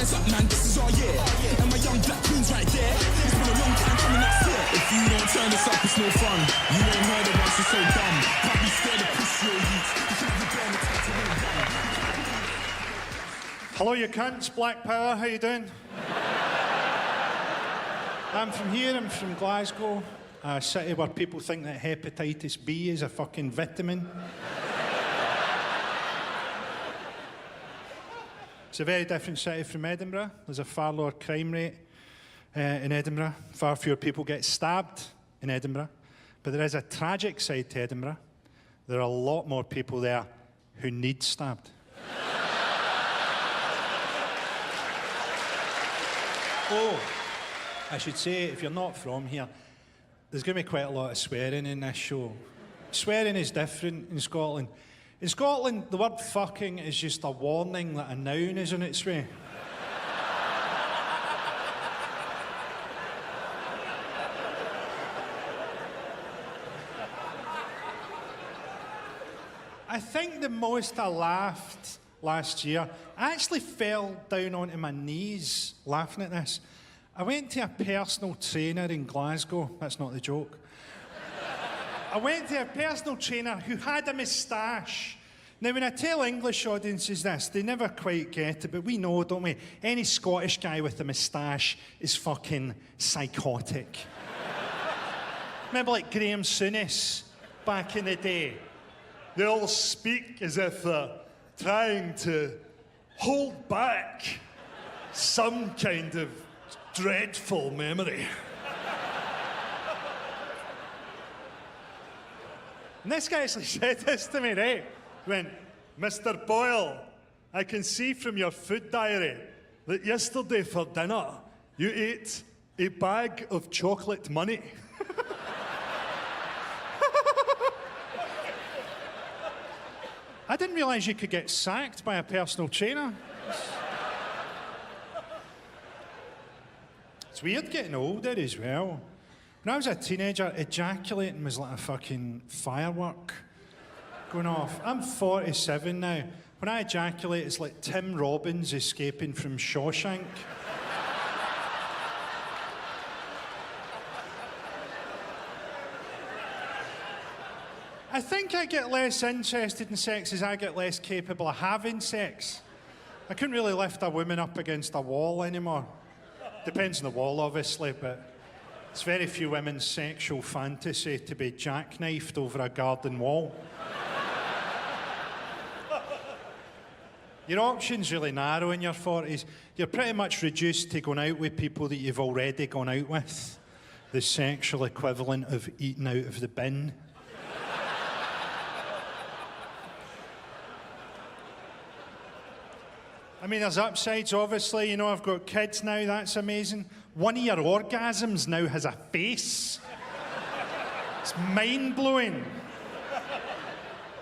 rise up, man, this is our year. And my young black queen's right there. It's been a long time coming up here. If you don't turn this up, it's no fun. You ain't heard of us, it's so dumb. Can't be scared of push your youth. You can have your bare attack to no gun. Hello, you cunts. Black Power, how you doing? I'm from here, I'm from Glasgow, a city where people think that hepatitis B is a fucking vitamin. It's a very different city from Edinburgh. There's a far lower crime rate in Edinburgh. Far fewer people get stabbed in Edinburgh. But there is a tragic side to Edinburgh. There are a lot more people there who need stabbed. Oh, I should say, if you're not from here, there's going to be quite a lot of swearing in this show. Swearing is different in Scotland. In Scotland, the word fucking is just a warning that a noun is on its way. I think the most I laughed last year, I actually fell down onto my knees laughing at this. I went to a personal trainer in Glasgow. That's not the joke. I went to a personal trainer who had a moustache. Now, when I tell English audiences this, they never quite get it, but we know, don't we? Any Scottish guy with a moustache is fucking psychotic. Remember, like Graham Souness back in the day? They all speak as if they're trying to hold back some kind of dreadful memory. And this guy actually said this to me, right? He went, Mr. Boyle, I can see from your food diary that yesterday for dinner you ate a bag of chocolate money. I didn't realise you could get sacked by a personal trainer. It's weird getting older as well. When I was a teenager, ejaculating was like a fucking firework going off. I'm 47 now. When I ejaculate, it's like Tim Robbins escaping from Shawshank. I think I get less interested in sex as I get less capable of having sex. I couldn't really lift a woman up against a wall anymore. Depends on the wall, obviously, but it's very few women's sexual fantasy to be jackknifed over a garden wall. Your options really narrow in your 40s. You're pretty much reduced to going out with people that you've already gone out with. The sexual equivalent of eating out of the bin. I mean, there's upsides, obviously. You know, I've got kids now, that's amazing. One of your orgasms now has a face. It's mind-blowing.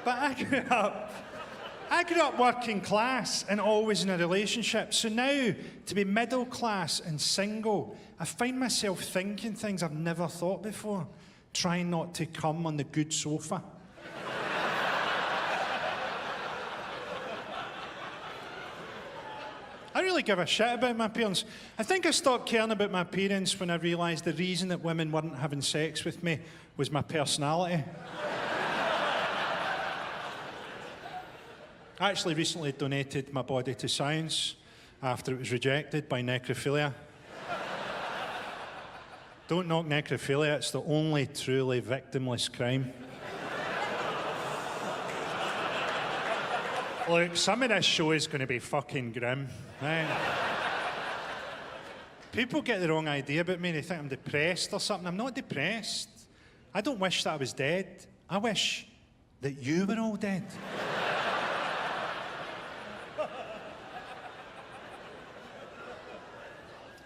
But I grew up working class and always in a relationship. So now, to be middle class and single, I find myself thinking things I've never thought before. Trying not to come on the good sofa. I really give a shit about my parents. I think I stopped caring about my parents when I realised the reason that women weren't having sex with me was my personality. I actually recently donated my body to science after it was rejected by necrophilia. Don't knock necrophilia, it's the only truly victimless crime. Look, some of this show is going to be fucking grim, right? People get the wrong idea about me. They think I'm depressed or something. I'm not depressed. I don't wish that I was dead. I wish that you were all dead.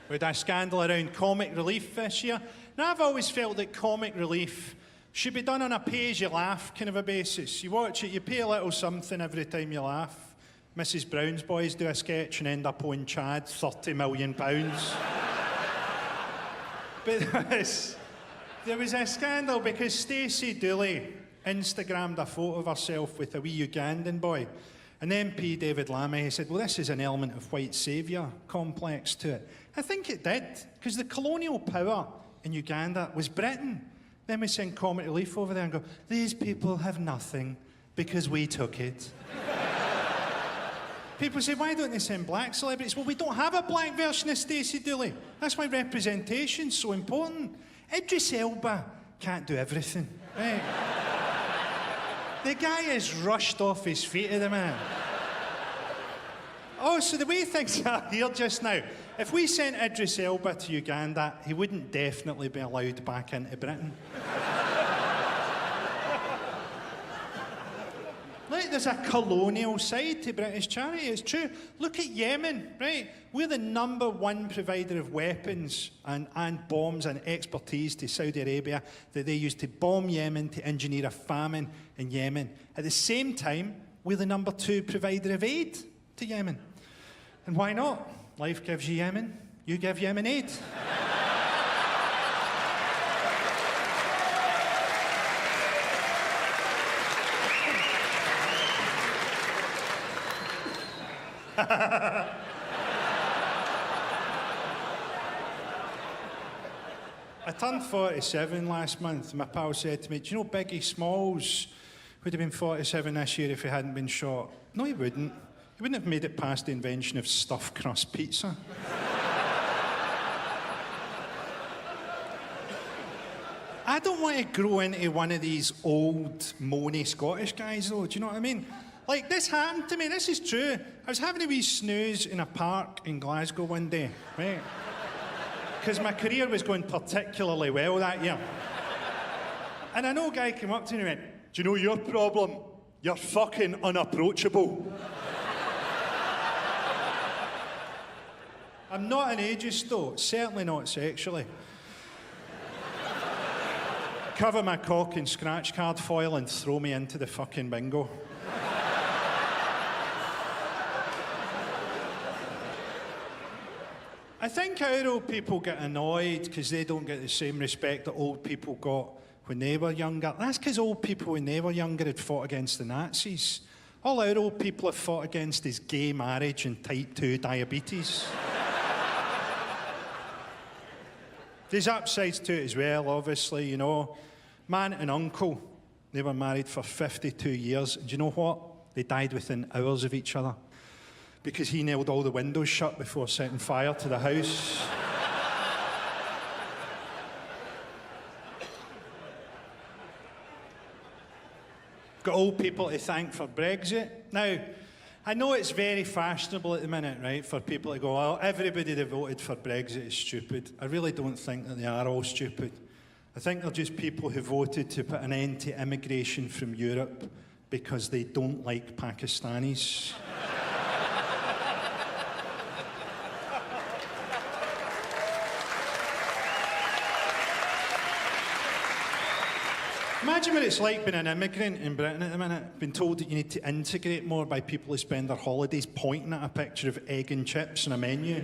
We had a scandal around comic relief this year. Now, I've always felt that comic relief should be done on a pay-as-you-laugh kind of a basis. You watch it, you pay a little something every time you laugh. Mrs. Brown's Boys do a sketch and end up owing Chad £30 million. But there was a scandal because Stacey Dooley Instagrammed a photo of herself with a wee Ugandan boy. And the MP, David Lammy, he said, well, this is an element of white saviour complex to it. I think it did, because the colonial power in Uganda was Britain. Then we send Comic Relief over there and go, these people have nothing because we took it. People say, why don't they send black celebrities? Well, we don't have a black version of Stacey Dooley. That's why representation's so important. Idris Elba can't do everything, right? The guy is rushed off his feet at the man. Oh, so the way things are here just now, if we sent Idris Elba to Uganda, he wouldn't definitely be allowed back into Britain. Like, there's a colonial side to British charity, it's true. Look at Yemen, right? We're the #1 provider of weapons and bombs and expertise to Saudi Arabia that they use to bomb Yemen, to engineer a famine in Yemen. At the same time, we're the #2 provider of aid to Yemen. And why not? Life gives you Yemen, you give Yemen aid. I turned 47 last month. My pal said to me, do you know Biggie Smalls would have been 47 this year if he hadn't been shot? No, he wouldn't. He wouldn't have made it past the invention of stuffed crust pizza. I don't want to grow into one of these old, moany Scottish guys, though. Do you know what I mean? Like, this happened to me. This is true. I was having a wee snooze in a park in Glasgow one day, right? Because my career was going particularly well that year. And I know a guy came up to me and went, do you know your problem? You're fucking unapproachable. I'm not an ageist, though. Certainly not sexually. Cover my cock in scratch card foil and throw me into the fucking bingo. I think our old people get annoyed because they don't get the same respect that old people got when they were younger. That's because old people when they were younger had fought against the Nazis. All our old people have fought against is gay marriage and type 2 diabetes. There's upsides to it as well, obviously, you know. Man and uncle, they were married for 52 years. And do you know what? They died within hours of each other. Because he nailed all the windows shut before setting fire to the house. Got old people to thank for Brexit. Now, I know it's very fashionable at the minute, right, for people to go, well, everybody that voted for Brexit is stupid. I really don't think that they are all stupid. I think they're just people who voted to put an end to immigration from Europe because they don't like Pakistanis. Imagine what it's like being an immigrant in Britain at the minute, being told that you need to integrate more by people who spend their holidays pointing at a picture of egg and chips on a menu.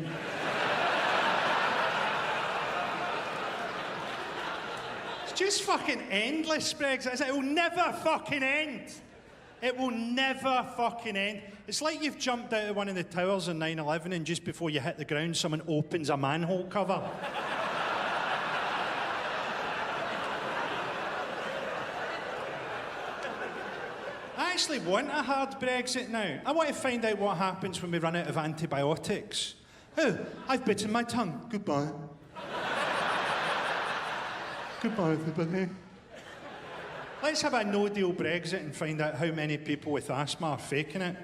It's just fucking endless, Brexit. It will never fucking end. It will never fucking end. It's like you've jumped out of one of the towers on 9/11 and just before you hit the ground, someone opens a manhole cover. I actually want a hard Brexit now. I want to find out what happens when we run out of antibiotics. Oh, I've bitten my tongue. Goodbye. Goodbye, everybody. Let's have a no-deal Brexit and find out how many people with asthma are faking it.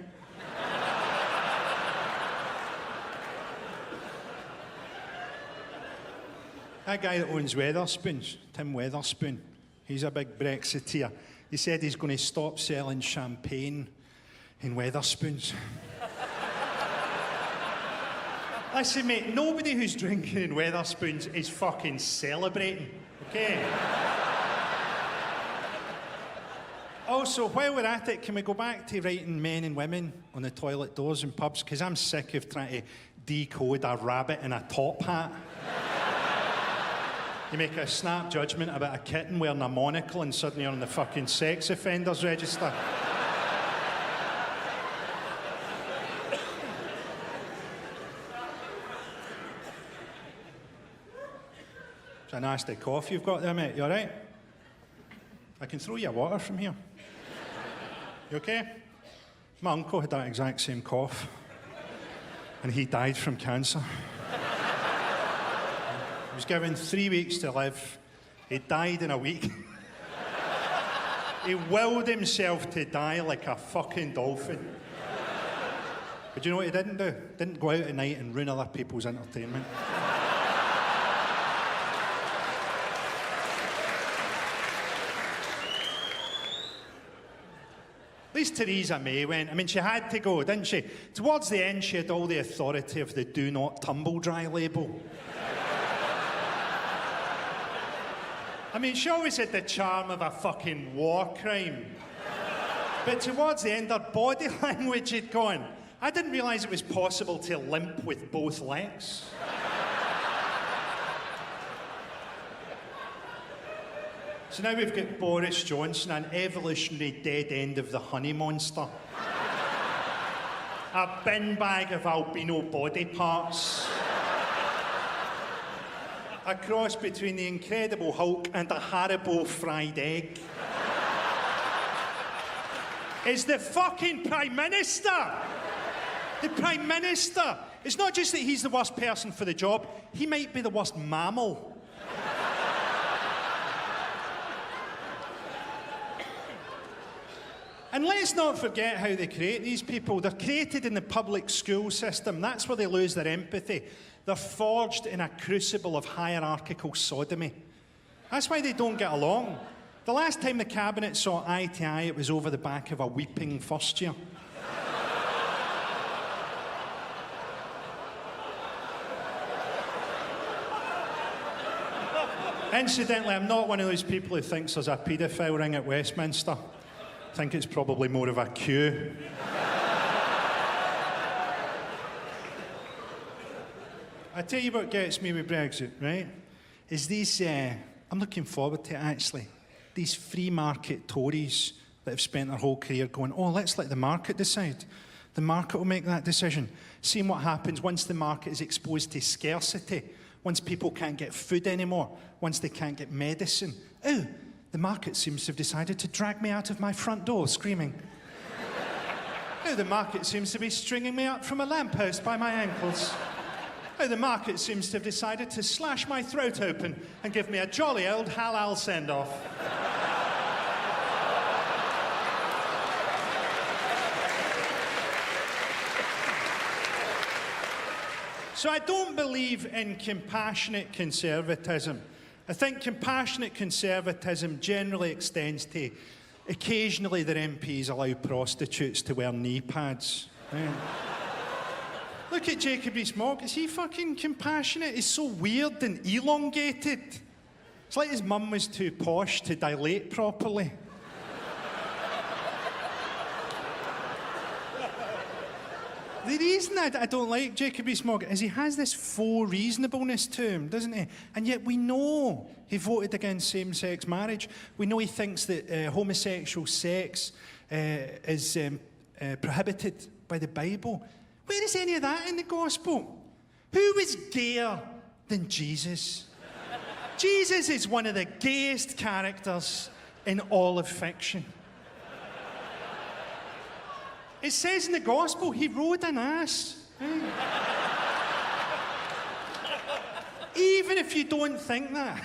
That guy that owns Wetherspoons, Tim Wetherspoon, he's a big Brexiteer. He said he's going to stop selling champagne in Wetherspoons. Listen, mate, nobody who's drinking in Wetherspoons is fucking celebrating, okay? Also, while we're at it, can we go back to writing men and women on the toilet doors in pubs? Because I'm sick of trying to decode a rabbit in a top hat. You make a snap judgment about a kitten wearing a monocle and suddenly you're on the fucking sex offenders register. It's a nasty cough you've got there, mate. You all right? I can throw you water from here. You okay? My uncle had that exact same cough. And he died from cancer. He was given 3 weeks to live. He died in a week. He willed himself to die like a fucking dolphin. But you know what he didn't do? Didn't go out at night and ruin other people's entertainment. At least Theresa May went. I mean, she had to go, didn't she? Towards the end, she had all the authority of the do not tumble dry label. I mean, she always had the charm of a fucking war crime. But towards the end, her body language had gone. I didn't realise it was possible to limp with both legs. So now we've got Boris Johnson, an evolutionary dead end of the honey monster. A bin bag of albino body parts. A cross between the Incredible Hulk and a Haribo fried egg. Is the fucking Prime Minister. The Prime Minister. It's not just that he's the worst person for the job, he might be the worst mammal. And let's not forget how they create these people. They're created in the public school system. That's where they lose their empathy. They're forged in a crucible of hierarchical sodomy. That's why they don't get along. The last time the cabinet saw eye to eye, it was over the back of a weeping first year. Incidentally, I'm not one of those people who thinks there's a paedophile ring at Westminster. I think it's probably more of a queue. I tell you what gets me with Brexit, right? Is these, I'm looking forward to it actually, these free market Tories that have spent their whole career going, oh, let's let the market decide. The market will make that decision. Seeing what happens once the market is exposed to scarcity, once people can't get food anymore, once they can't get medicine. Oh, the market seems to have decided to drag me out of my front door screaming. Oh, the market seems to be stringing me up from a lamppost by my ankles. Oh, the market seems to have decided to slash my throat open and give me a jolly old halal send-off. So I don't believe in compassionate conservatism. I think compassionate conservatism generally extends to occasionally their MPs allow prostitutes to wear knee pads. Yeah. Look at Jacob Rees-Mogg. Is he fucking compassionate? He's so weird and elongated. It's like his mum was too posh to dilate properly. The reason I don't like Jacob Rees-Mogg is he has this faux reasonableness to him, doesn't he? And yet we know he voted against same-sex marriage. We know he thinks that homosexual sex is prohibited by the Bible. Where is any of that in the gospel? Who is gayer than Jesus? Jesus is one of the gayest characters in all of fiction. It says in the gospel, he rode an ass. Right? Even if you don't think that.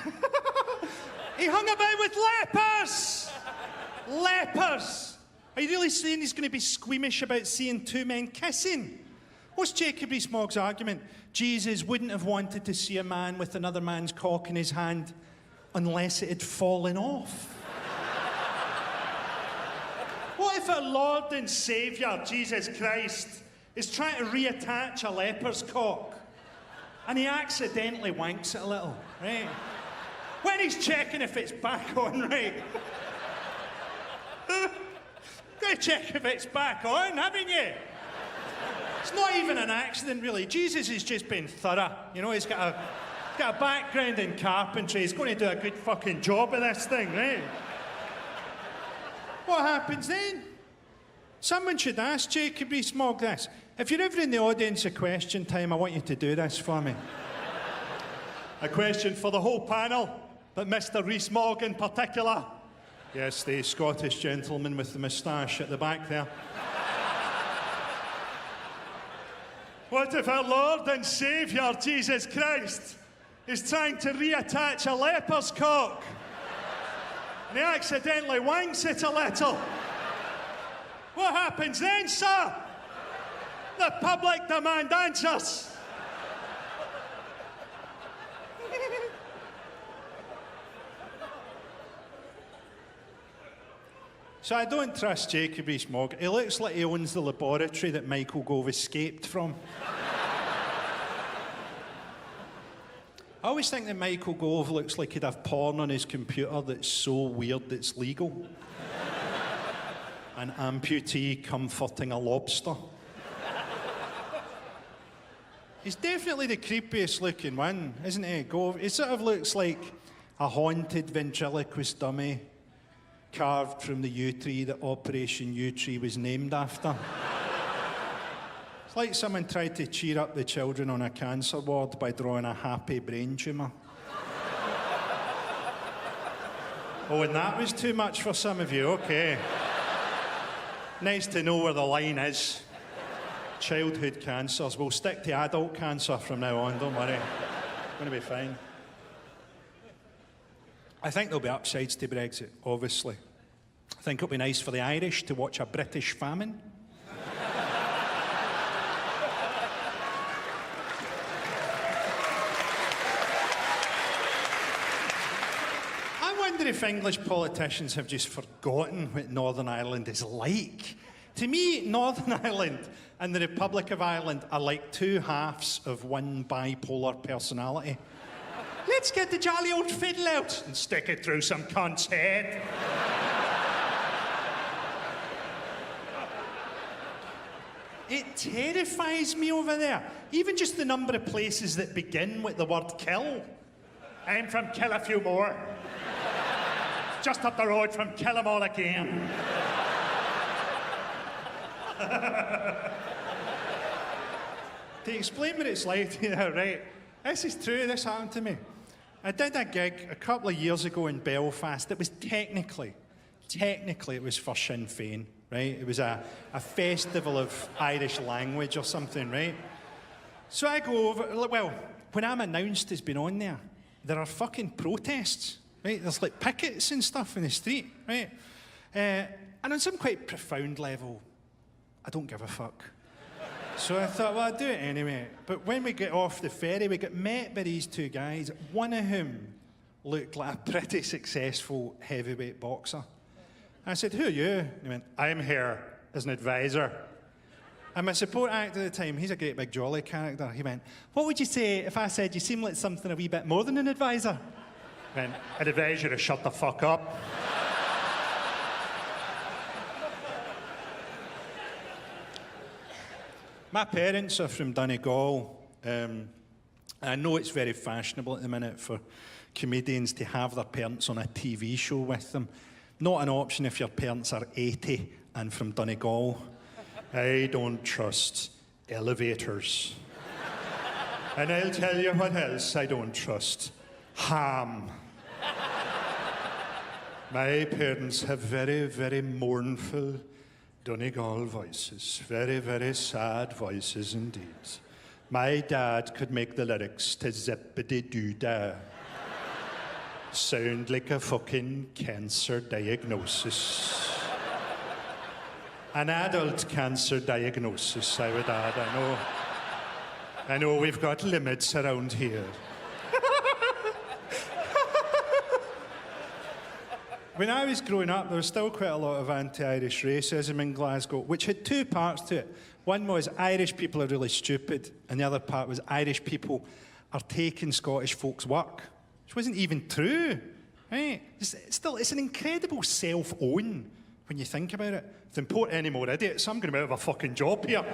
He hung about with lepers! Lepers! Are you really saying he's going to be squeamish about seeing two men kissing? What's Jacob Rees-Mogg's argument? Jesus wouldn't have wanted to see a man with another man's cock in his hand unless it had fallen off. What if our Lord and Saviour, Jesus Christ, is trying to reattach a leper's cock and he accidentally wanks it a little, right? When he's checking if it's back on, right? Gotta check if it's back on, haven't you? It's not even an accident, really. Jesus has just been thorough. You know, he's got a background in carpentry. He's going to do a good fucking job of this thing, right? What happens then? Someone should ask Jacob Rees-Mogg this. If you're ever in the audience at question time, I want you to do this for me. A question for the whole panel, but Mr. Rees-Mogg in particular. Yes, the Scottish gentleman with the moustache at the back there. What if our Lord and Saviour, Jesus Christ, is trying to reattach a leper's cock and he accidentally wanks it a little? What happens then, sir? The public demand answers. So I don't trust Jacob Rees-Mogg. He looks like he owns the laboratory that Michael Gove escaped from. I always think that Michael Gove looks like he'd have porn on his computer that's so weird it's legal. An amputee comforting a lobster. He's definitely the creepiest looking one, isn't he, Gove? He sort of looks like a haunted ventriloquist dummy carved from the yew tree that Operation Yew Tree was named after. It's like someone tried to cheer up the children on a cancer ward by drawing a happy brain tumour. Oh, and that was too much for some of you, okay. Nice to know where the line is. Childhood cancers. We'll stick to adult cancer from now on, don't worry. It's going to be fine. I think there'll be upsides to Brexit, obviously. I think it'll be nice for the Irish to watch a British famine. I wonder if English politicians have just forgotten what Northern Ireland is like. To me, Northern Ireland and the Republic of Ireland are like two halves of one bipolar personality. Let's get the jolly old fiddle out and stick it through some cunt's head. It terrifies me over there. Even just the number of places that begin with the word kill. I'm from Kill a Few More. Just up the road from Kill 'em All Again. To explain what it's like, yeah, right. This is true, this happened to me. I did a gig a couple of years ago in Belfast. It was technically it was for Sinn Féin, right? It was a festival of Irish language or something, right? So I go over, well, when I'm announced as being on there are fucking protests, right? There's like pickets and stuff in the street, right? And on some quite profound level, I don't give a fuck. So I thought, well, I'll do it anyway. But when we get off the ferry, we got met by these two guys, one of whom looked like a pretty successful heavyweight boxer. I said, who are you? And he went, I'm here as an advisor. And my support actor at the time, he's a great big jolly character. He went, what would you say if I said you seem like something a wee bit more than an advisor? I went, I'd advise you to shut the fuck up. My parents are from Donegal. I know it's very fashionable at the minute for comedians to have their parents on a TV show with them. Not an option if your parents are 80 and from Donegal. I don't trust elevators. And I'll tell you what else I don't trust. Ham. My parents have very, very mournful Donegal voices. Very, very sad voices indeed. My dad could make the lyrics to Zippity-Doo-Dah sound like a fucking cancer diagnosis. An adult cancer diagnosis, I would add. I know we've got limits around here. When I was growing up, there was still quite a lot of anti-Irish racism in Glasgow, which had two parts to it. One was Irish people are really stupid, and the other part was Irish people are taking Scottish folks' work, which wasn't even true, right? It's an incredible self-own when you think about it. If they import any more idiots, I'm going to be out of a fucking job here.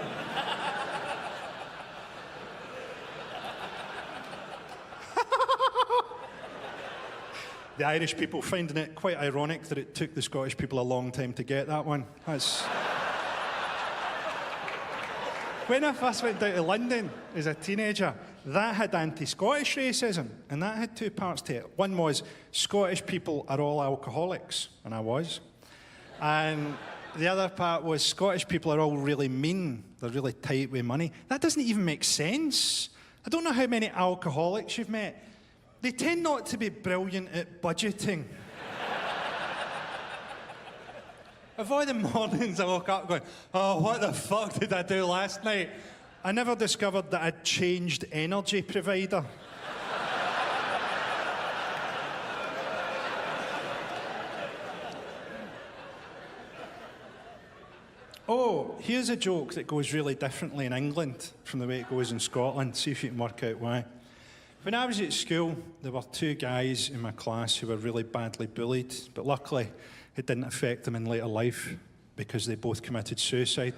The Irish people finding it quite ironic that it took the Scottish people a long time to get that one. When I first went down to London as a teenager, that had anti-Scottish racism, and that had two parts to it. One was, Scottish people are all alcoholics, and I was. And the other part was, Scottish people are all really mean. They're really tight with money. That doesn't even make sense. I don't know how many alcoholics you've met. They tend not to be brilliant at budgeting. Of all the mornings I woke up going, oh, what the fuck did I do last night? I never discovered that I'd changed energy provider. Oh, here's a joke that goes really differently in England from the way it goes in Scotland. See if you can work out why. When I was at school, there were two guys in my class who were really badly bullied, but luckily it didn't affect them in later life because they both committed suicide.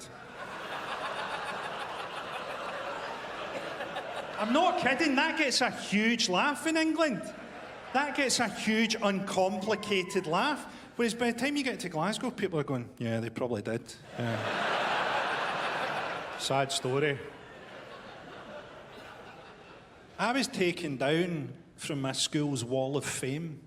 I'm not kidding, that gets a huge laugh in England. That gets a huge, uncomplicated laugh. Whereas by the time you get to Glasgow, people are going, yeah, they probably did. Yeah. Sad story. I was taken down from my school's wall of fame.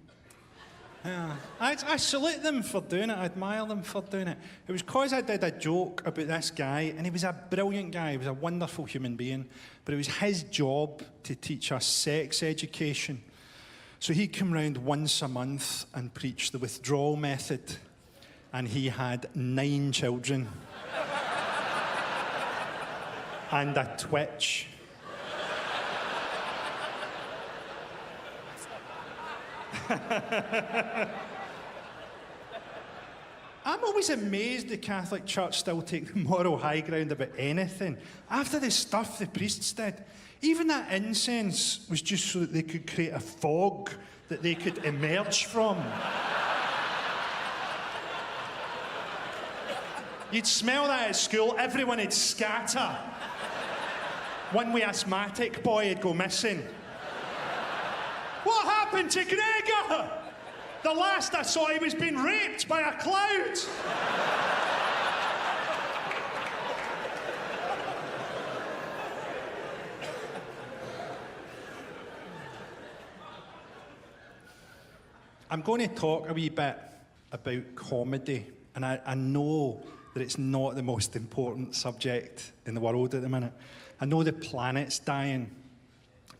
Yeah. I salute them for doing it. I admire them for doing it. It was because I did a joke about this guy, and he was a brilliant guy. He was a wonderful human being. But it was his job to teach us sex education. So he'd come round once a month and preach the withdrawal method. And he had 9 children. And a twitch. I'm always amazed the Catholic Church still take the moral high ground about anything. After the stuff the priests did, even that incense was just so that they could create a fog that they could emerge from. You'd smell that at school, everyone would scatter. One wee asthmatic boy would go missing. What happened to Gregor? The last I saw, he was being raped by a cloud. I'm going to talk a wee bit about comedy, and I know that it's not the most important subject in the world at the minute. I know the planet's dying.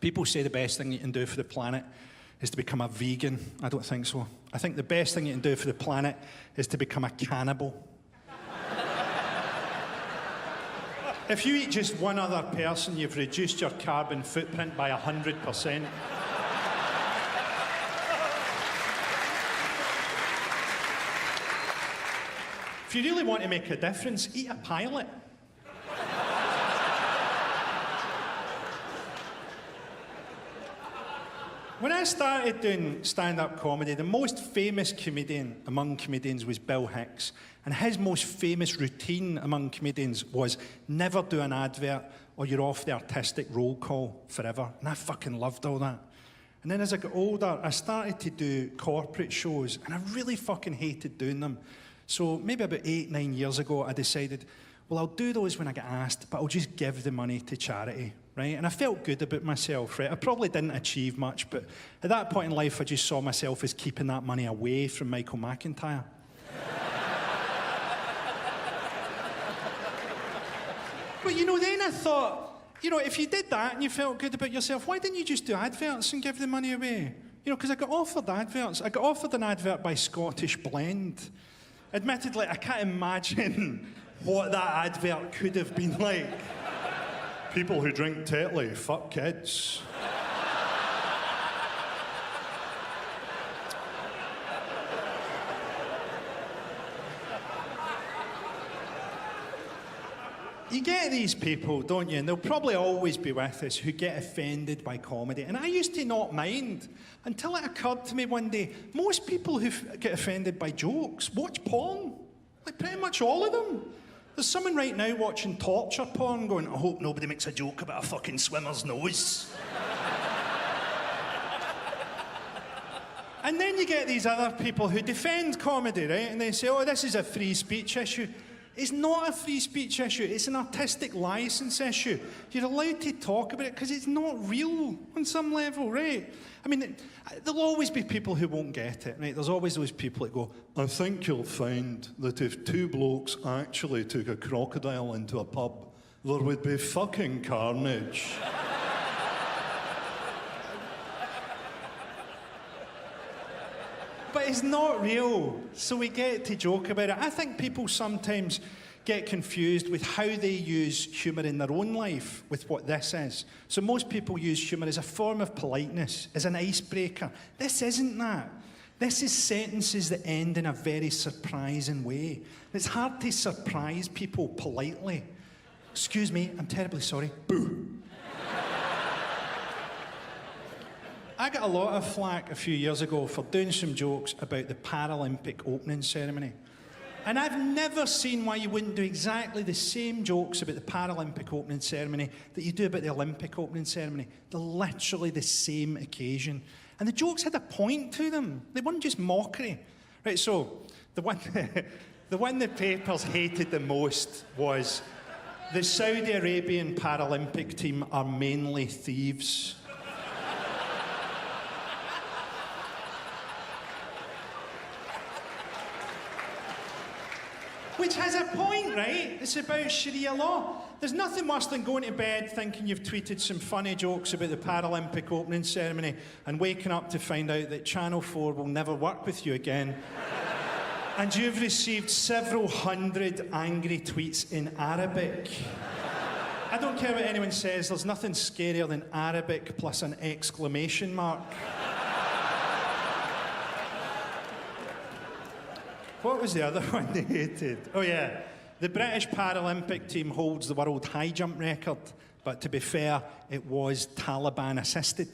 People say the best thing you can do for the planet is to become a vegan. I don't think so. I think the best thing you can do for the planet is to become a cannibal. If you eat just one other person, you've reduced your carbon footprint by 100%. If you really want to make a difference, eat a pilot. When I started doing stand-up comedy, the most famous comedian among comedians was Bill Hicks. And his most famous routine among comedians was never do an advert or you're off the artistic roll call forever. And I fucking loved all that. And then as I got older, I started to do corporate shows, and I really fucking hated doing them. So maybe about 8-9 years ago, I decided, well, I'll do those when I get asked, but I'll just give the money to charity, right? And I felt good about myself, right? I probably didn't achieve much, but at that point in life, I just saw myself as keeping that money away from Michael McIntyre. But, you know, then I thought, you know, if you did that and you felt good about yourself, why didn't you just do adverts and give the money away? You know, because I got offered adverts. I got offered an advert by Scottish Blend. Admittedly, I can't imagine what that advert could have been like. People who drink Tetley, fuck kids. You get these people, don't you? And they'll probably always be with us, who get offended by comedy. And I used to not mind until it occurred to me one day, most people who get offended by jokes watch porn. Like pretty much all of them. There's someone right now watching torture porn going, I hope nobody makes a joke about a fucking swimmer's nose. And then you get these other people who defend comedy, right? And they say, oh, this is a free speech issue. It's not a free speech issue, it's an artistic license issue. You're allowed to talk about it because it's not real on some level, right? I mean, there'll always be people who won't get it, right? There's always those people that go, I think you'll find that if two blokes actually took a crocodile into a pub, there would be fucking carnage. But it's not real, so we get to joke about it. I think people sometimes get confused with how they use humour in their own life with what this is. So most people use humour as a form of politeness, as an icebreaker. This isn't that. This is sentences that end in a very surprising way. It's hard to surprise people politely. Excuse me, I'm terribly sorry. Boo. I got a lot of flack a few years ago for doing some jokes about the Paralympic opening ceremony. And I've never seen why you wouldn't do exactly the same jokes about the Paralympic opening ceremony that you do about the Olympic opening ceremony. They're literally the same occasion. And the jokes had a point to them. They weren't just mockery. Right, so the one the papers hated the most was the Saudi Arabian Paralympic team are mainly thieves. Which has a point, right? It's about Sharia law. There's nothing worse than going to bed thinking you've tweeted some funny jokes about the Paralympic opening ceremony and waking up to find out that Channel 4 will never work with you again. And you've received several hundred angry tweets in Arabic. I don't care what anyone says, there's nothing scarier than Arabic plus an exclamation mark. What was the other one they hated? Oh yeah, the British Paralympic team holds the world high jump record, but to be fair, it was Taliban assisted.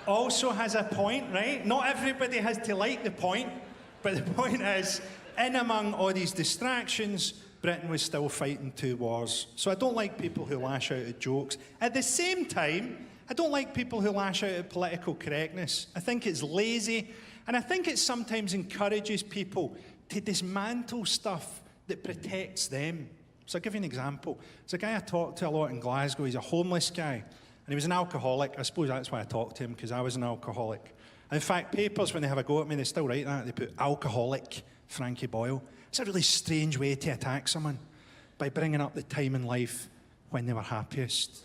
Also has a point, right? Not everybody has to like the point, but the point is, in among all these distractions, Britain was still fighting 2 wars. So I don't like people who lash out at jokes. At the same time, I don't like people who lash out at political correctness. I think it's lazy, and I think it sometimes encourages people to dismantle stuff that protects them. So I'll give you an example. There's a guy I talked to a lot in Glasgow. He's a homeless guy, and he was an alcoholic. I suppose that's why I talked to him, because I was an alcoholic. And in fact, papers, when they have a go at me, they still write that. They put alcoholic Frankie Boyle. It's a really strange way to attack someone, by bringing up the time in life when they were happiest.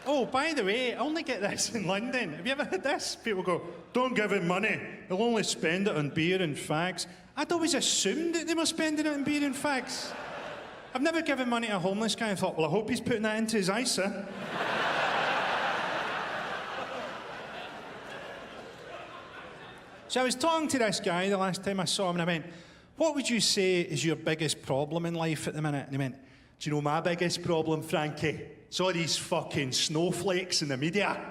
Oh, by the way, I only get this in London. Have you ever heard this? People go, don't give him money. He'll only spend it on beer and fags. I'd always assumed that they were spending it on beer and fags. I've never given money to a homeless guy and thought, well, I hope he's putting that into his ISA. So I was talking to this guy the last time I saw him, and I went, what would you say is your biggest problem in life at the minute? And he went, do you know my biggest problem, Frankie? It's all these fucking snowflakes in the media.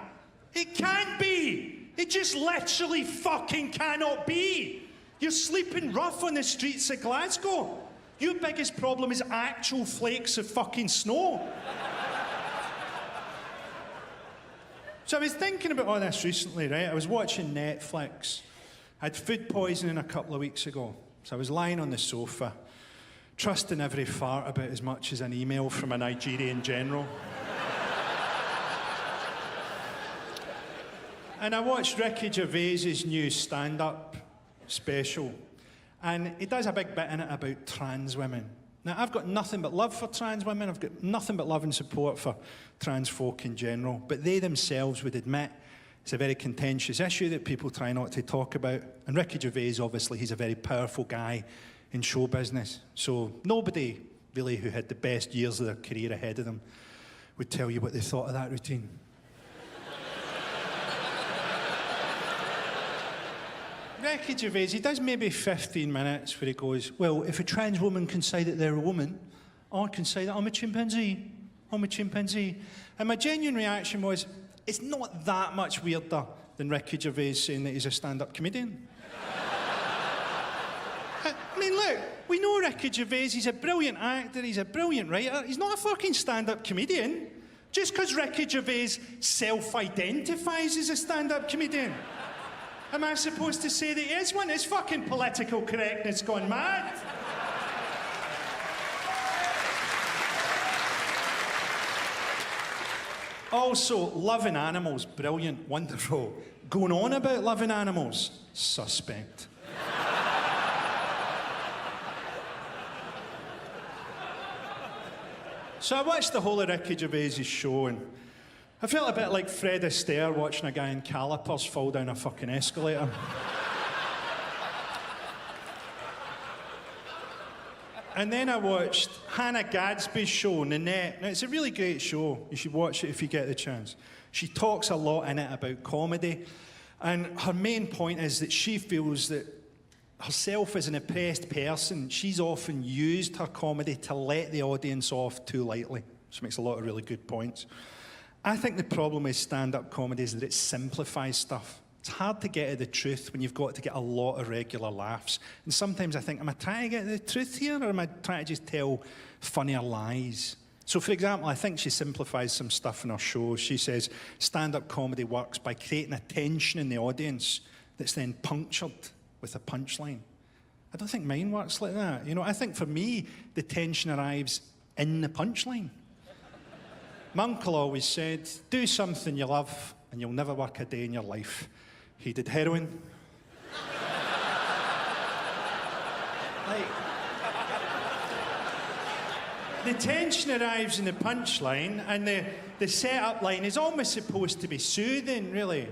It can't be. It just literally fucking cannot be. You're sleeping rough on the streets of Glasgow. Your biggest problem is actual flakes of fucking snow. So I was thinking about all this recently, right? I was watching Netflix. I had food poisoning a couple of weeks ago. So I was lying on the sofa, trusting every fart about as much as an email from a Nigerian general. And I watched Ricky Gervais's new stand-up special. And he does a big bit in it about trans women. Now, I've got nothing but love for trans women. I've got nothing but love and support for trans folk in general. But they themselves would admit it's a very contentious issue that people try not to talk about. And Ricky Gervais, obviously, he's a very powerful guy in show business. So nobody really who had the best years of their career ahead of them would tell you what they thought of that routine. Ricky Gervais, he does maybe 15 minutes where he goes, well, if a trans woman can say that they're a woman, I can say that I'm a chimpanzee. I'm a chimpanzee. And my genuine reaction was, it's not that much weirder than Ricky Gervais saying that he's a stand-up comedian. I mean, look, we know Ricky Gervais, he's a brilliant actor, he's a brilliant writer, he's not a fucking stand-up comedian. Just because Ricky Gervais self-identifies as a stand-up comedian. Am I supposed to say that he is one? Is fucking political correctness gone mad? Also, loving animals, brilliant, wonderful. Going on about loving animals, suspect. So I watched the whole of Ricky Gervais' show and I felt a bit like Fred Astaire watching a guy in calipers fall down a fucking escalator. And then I watched Hannah Gadsby's show, Nanette. Now, it's a really great show. You should watch it if you get the chance. She talks a lot in it about comedy. And her main point is that she feels that herself as an oppressed person, she's often used her comedy to let the audience off too lightly. She makes a lot of really good points. I think the problem with stand-up comedy is that it simplifies stuff. It's hard to get at the truth when you've got to get a lot of regular laughs. And sometimes I think, am I trying to get at the truth here, or am I trying to just tell funnier lies? So, for example, I think she simplifies some stuff in her show. She says stand-up comedy works by creating a tension in the audience that's then punctured with a punchline. I don't think mine works like that. You know, I think for me, the tension arrives in the punchline. My uncle always said, do something you love and you'll never work a day in your life. He did heroin. Like, the tension arrives in the punchline and the set-up line is almost supposed to be soothing, really.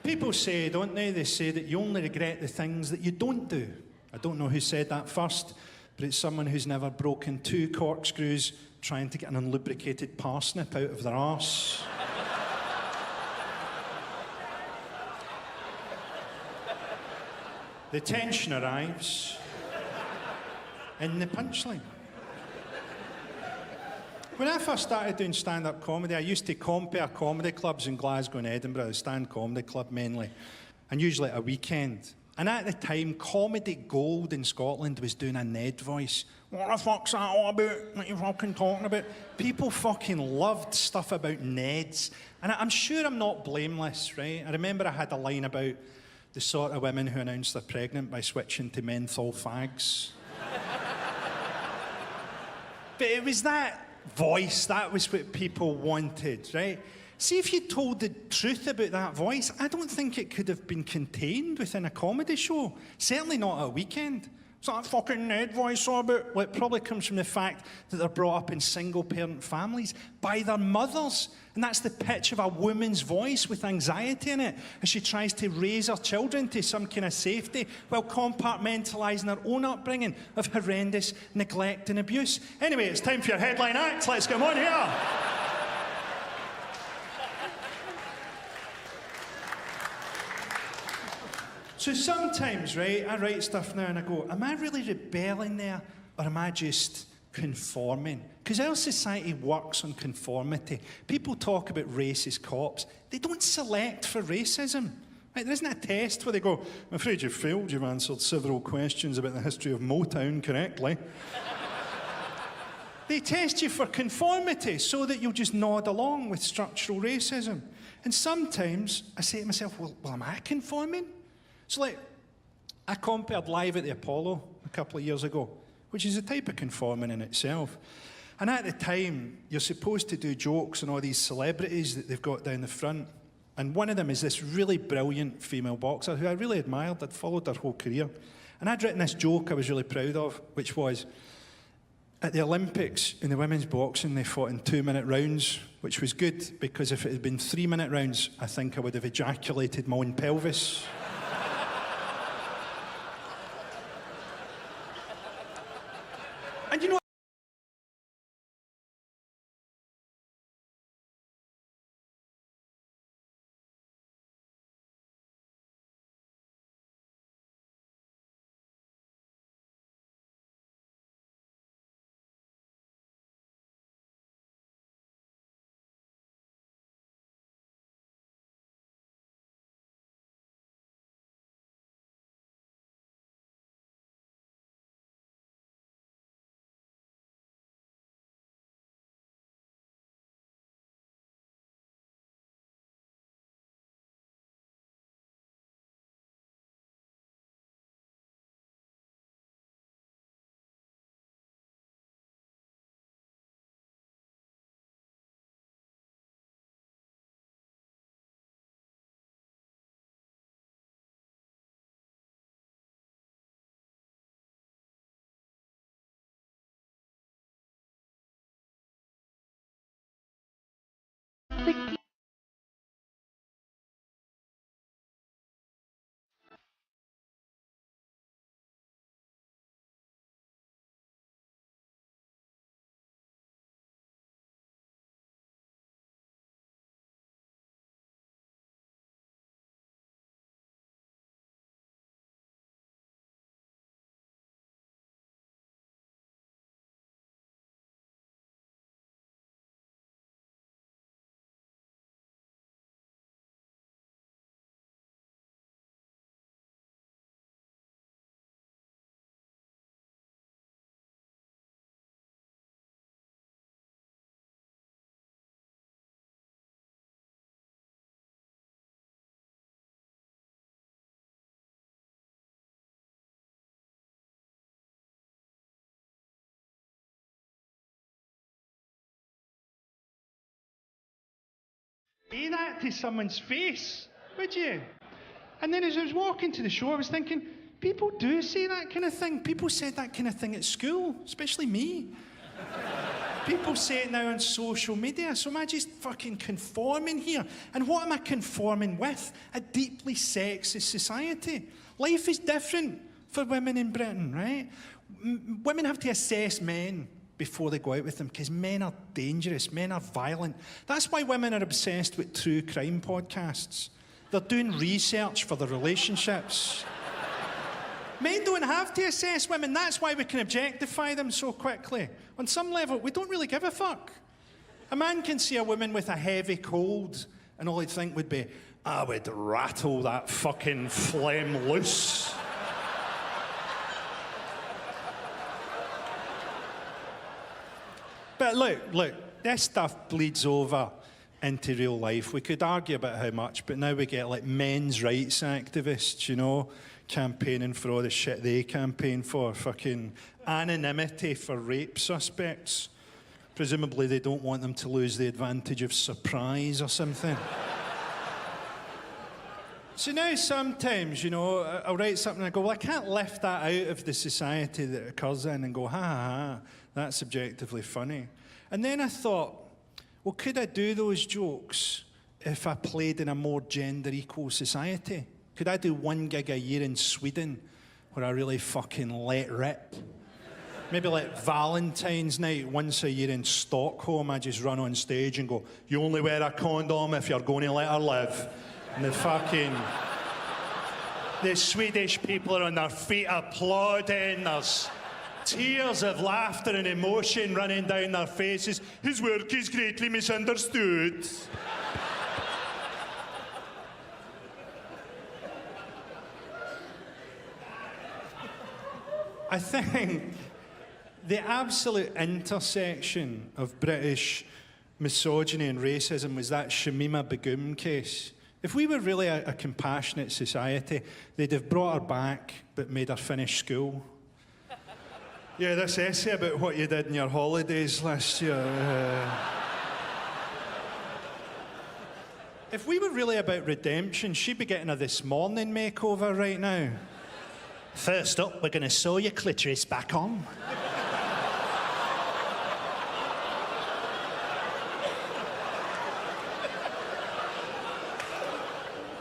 People say, don't they? They say that you only regret the things that you don't do. I don't know who said that first, but it's someone who's never broken 2 corkscrews trying to get an unlubricated parsnip out of their arse. The tension arrives in the punchline. When I first started doing stand-up comedy, I used to compare comedy clubs in Glasgow and Edinburgh, the Stand Comedy Club mainly, and usually at a weekend. And at the time, Comedy Gold in Scotland was doing a Ned voice. What the fuck's that all about? What you fucking talking about? People fucking loved stuff about Neds. And I'm sure I'm not blameless, right? I remember I had a line about the sort of women who announced they're pregnant by switching to menthol fags. But it was that voice, that was what people wanted, right? See, if you told the truth about that voice, I don't think it could have been contained within a comedy show. Certainly not at a weekend. What's that fucking Ned voice all about? Well, it probably comes from the fact that they're brought up in single-parent families by their mothers. And that's the pitch of a woman's voice with anxiety in it as she tries to raise her children to some kind of safety while compartmentalising her own upbringing of horrendous neglect and abuse. Anyway, it's time for your headline act. Let's get on here. So sometimes, right, I write stuff now and I go, am I really rebelling there or am I just conforming? Because our society works on conformity. People talk about racist cops. They don't select for racism. Right? There isn't a test where they go, I'm afraid you've failed. You've answered several questions about the history of Motown correctly. They test you for conformity so that you'll just nod along with structural racism. And sometimes I say to myself, well am I conforming? So, like, I compared Live at the Apollo a couple of years ago, which is a type of conforming in itself. And at the time, you're supposed to do jokes on all these celebrities that they've got down the front. And one of them is this really brilliant female boxer who I really admired. I'd followed her whole career. And I'd written this joke I was really proud of, which was, at the Olympics, in the women's boxing, they fought in 2-minute rounds, which was good, because if it had been 3-minute rounds, I think I would have ejaculated my own pelvis. And you know say that to someone's face, would you? And then as I was walking to the show, I was thinking, people do say that kind of thing. People said that kind of thing at school, especially me. People say it now on social media, so am I just fucking conforming here? And what am I conforming with? A deeply sexist society. Life is different for women in Britain, right? Women have to assess men before they go out with them, because men are dangerous, men are violent. That's why women are obsessed with true crime podcasts. They're doing research for their relationships. Men don't have to assess women. That's why we can objectify them so quickly. On some level, we don't really give a fuck. A man can see a woman with a heavy cold, and all he'd think would be, I would rattle that fucking phlegm loose. But look, this stuff bleeds over into real life. We could argue about how much, but now we get like men's rights activists, you know, campaigning for all the shit they campaign for. Fucking anonymity for rape suspects. Presumably they don't want them to lose the advantage of surprise or something. So now sometimes, you know, I'll write something and I go, well, I can't lift that out of the society that it occurs in and go, ha ha ha, that's objectively funny. And then I thought, well, could I do those jokes if I played in a more gender equal society? Could I do one gig a year in Sweden where I really fucking let rip? Maybe like Valentine's night once a year in Stockholm, I just run on stage and go, you only wear a condom if you're going to let her live. And the Swedish people are on their feet applauding. There's tears of laughter and emotion running down their faces. His work is greatly misunderstood. I think the absolute intersection of British misogyny and racism was that Shamima Begum case. If we were really a compassionate society, they'd have brought her back but made her finish school. Yeah, this essay about what you did in your holidays last year. If we were really about redemption, she'd be getting a This Morning makeover right now. First up, we're going to sew your clitoris back on.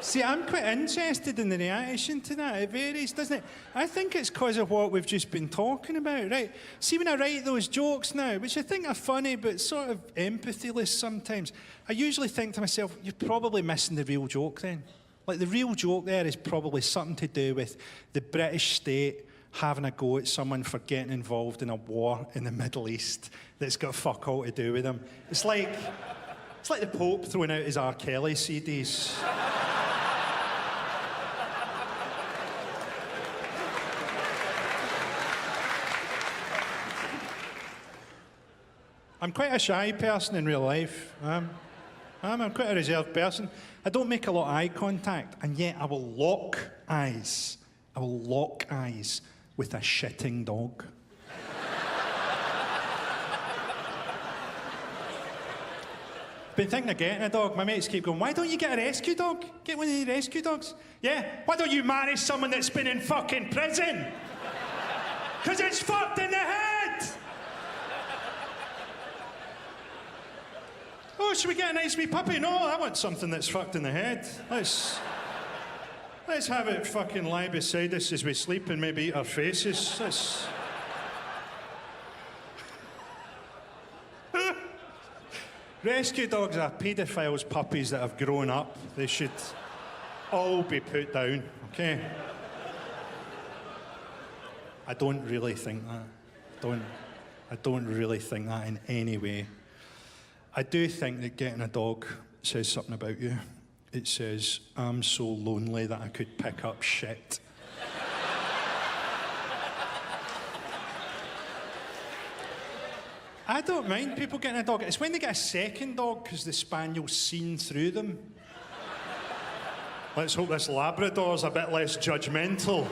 See, I'm quite interested in the reaction to that. It varies, doesn't it? I think it's because of what we've just been talking about, right? See, when I write those jokes now, which I think are funny but sort of empathyless sometimes, I usually think to myself, you're probably missing the real joke then. Like, the real joke there is probably something to do with the British state having a go at someone for getting involved in a war in the Middle East that's got fuck all to do with them. It's like the Pope throwing out his R. Kelly CDs. I'm quite a shy person in real life. I'm quite a reserved person. I don't make a lot of eye contact, and yet I will lock eyes. I will lock eyes with a shitting dog. Been thinking of getting a dog. My mates keep going, why don't you get a rescue dog? Get one of the rescue dogs. Yeah, why don't you marry someone that's been in fucking prison? Because it's fucked in the head! Oh, should we get a nice wee puppy? No, I want something that's fucked in the head. Let's have it fucking lie beside us as we sleep and maybe eat our faces. Rescue dogs are paedophiles' puppies that have grown up. They should all be put down, okay? I don't really think that. I don't really think that in any way. I do think that getting a dog says something about you. It says, I'm so lonely that I could pick up shit. I don't mind people getting a dog. It's when they get a second dog because the spaniel's seen through them. Let's hope this Labrador's a bit less judgmental.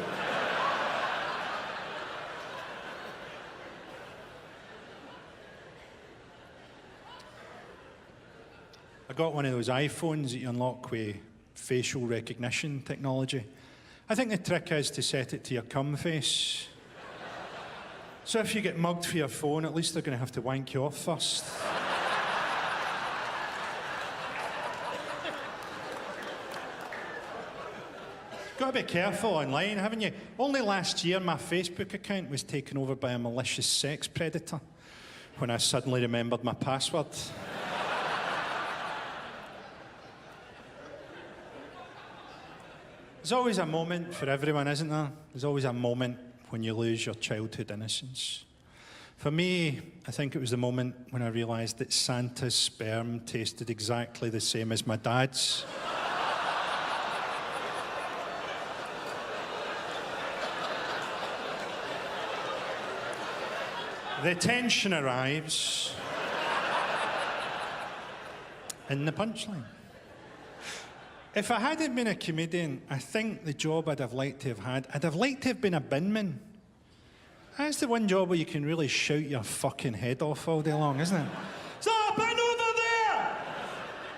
I got one of those iPhones that you unlock with facial recognition technology. I think the trick is to set it to your cum face. So if you get mugged for your phone, at least they're going to have to wank you off first. Got to be careful online, haven't you? Only last year, my Facebook account was taken over by a malicious sex predator when I suddenly remembered my password. There's always a moment for everyone, isn't there? There's always a moment when you lose your childhood innocence. For me, I think it was the moment when I realised that Santa's sperm tasted exactly the same as my dad's. The tension arrives in the punchline. If I hadn't been a comedian, I think the job I'd have liked to have had, I'd have liked to have been a binman. That's the one job where you can really shout your fucking head off all day long, isn't it? Is that a bin over there?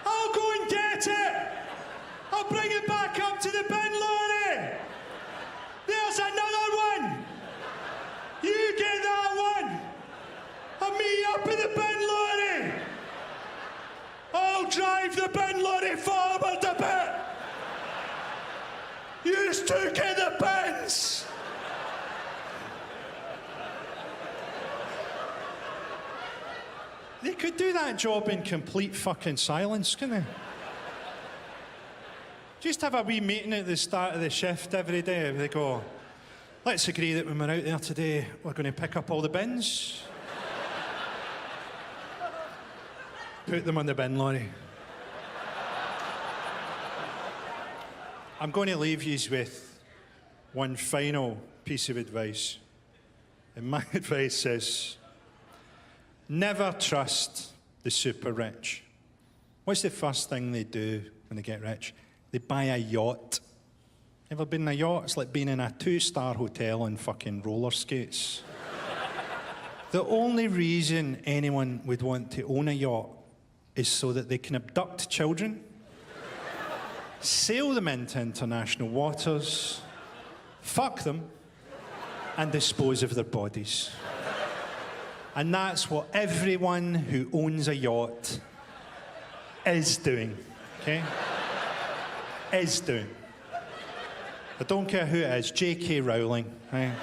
I'll go and get it. I'll bring it back up to the bin lorry. There's another one. You get that one. I'll meet you up in the bin lorry. I'll drive the bin lorry forward a bit. You just two get the bins. They could do that job in complete fucking silence, couldn't they? Just have a wee meeting at the start of the shift every day. They go, let's agree that when we're out there today, we're going to pick up all the bins. Put them on the bin lorry. I'm going to leave you with one final piece of advice. And my advice is, never trust the super rich. What's the first thing they do when they get rich? They buy a yacht. Ever been in a yacht? It's like being in a 2-star hotel on fucking roller skates. The only reason anyone would want to own a yacht is so that they can abduct children, sail them into international waters, fuck them, and dispose of their bodies. And that's what everyone who owns a yacht is doing, okay? Is doing. I don't care who it is, J.K. Rowling, right?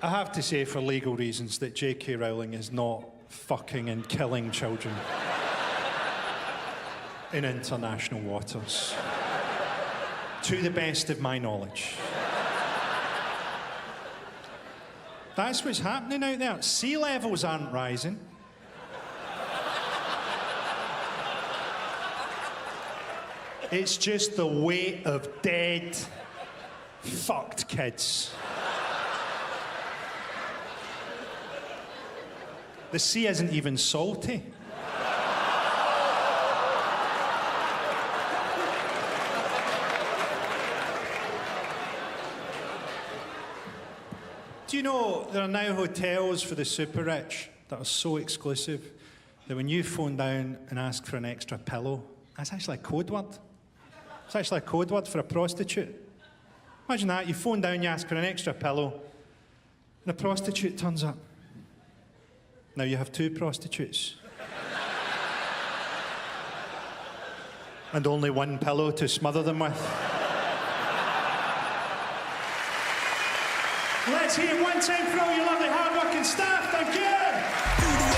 I have to say, for legal reasons, that J.K. Rowling is not fucking and killing children in international waters. To the best of my knowledge. That's what's happening out there. Sea levels aren't rising. It's just the weight of dead, fucked kids. The sea isn't even salty. Do you know there are now hotels for the super rich that are so exclusive that when you phone down and ask for an extra pillow, that's actually a code word. It's actually a code word for a prostitute. Imagine that, you phone down, you ask for an extra pillow, and a prostitute turns up. Now you have 2 prostitutes. And only 1 pillow to smother them with. Let's hear it one time for all your lovely hard-working staff. Thank you.